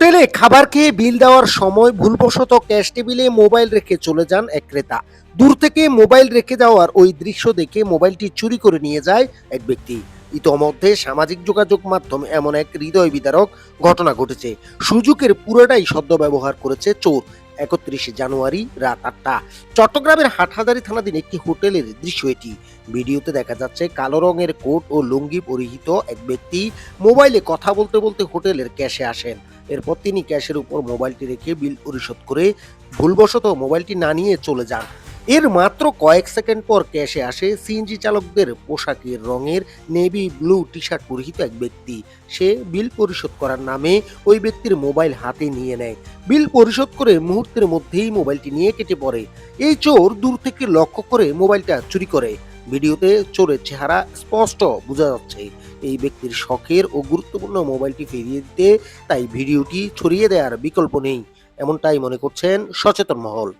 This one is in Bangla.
হোটেলে খাবার খেয়ে বিল দেওয়ার সময় ভুলবশত ক্যাশ টেবিলে মোবাইল রেখে চলে যান এক ক্রেতা। দূর থেকে মোবাইল রেখে যাওয়ার ওই দৃশ্য দেখে মোবাইলটি চুরি করে নিয়ে যায় এক ব্যক্তি। ইতোমধ্যে সামাজিক যোগাযোগ মাধ্যমে এমন এক হৃদয় বিদারক ঘটনা ঘটেছে। সুযোগের পুরোটাই সদ্ব্যবহার করেছে চোর। ৩১ জানুয়ারি রাত ৮টা চট্টগ্রামের হাটহাজারী থানাধীন একটি হোটেলের দৃশ্য এটি। ভিডিওতে দেখা যাচ্ছে কালো রঙের কোট ও লুঙ্গি পরিহিত এক ব্যক্তি মোবাইলে কথা বলতে বলতে হোটেলের ক্যাশে আসেন। এরপর তিনি ক্যাশের উপর মোবাইলটি রেখে বিল পরিশোধ করে ভুলবশত মোবাইলটি না নিয়ে চলে যান। এর মাত্র কয়েক সেকেন্ড পর ক্যাশে আসে সিএনজি চালকদের পোশাকের রঙের নেভি ব্লু টি শার্ট পরিহিত এক ব্যক্তি। সে বিল পরিশোধ করার নামে ওই ব্যক্তির মোবাইল হাতে নিয়ে নেয়। বিল পরিশোধ করে মুহূর্তের মধ্যেই মোবাইলটি নিয়ে কেটে পড়ে। এই চোর দূর থেকে লক্ষ্য করে মোবাইলটা চুরি করে। ভিডিওতে চোরের চেহারা স্পষ্ট বোঝা যাচ্ছে। এই ব্যক্তির শখের ও গুরুত্বপূর্ণ মোবাইলটি ফিরিয়ে দিতে তাই ভিডিওটি ছড়িয়ে দেওয়ার বিকল্প নেই, এমনটাই মনে করছেন সচেতন মহল।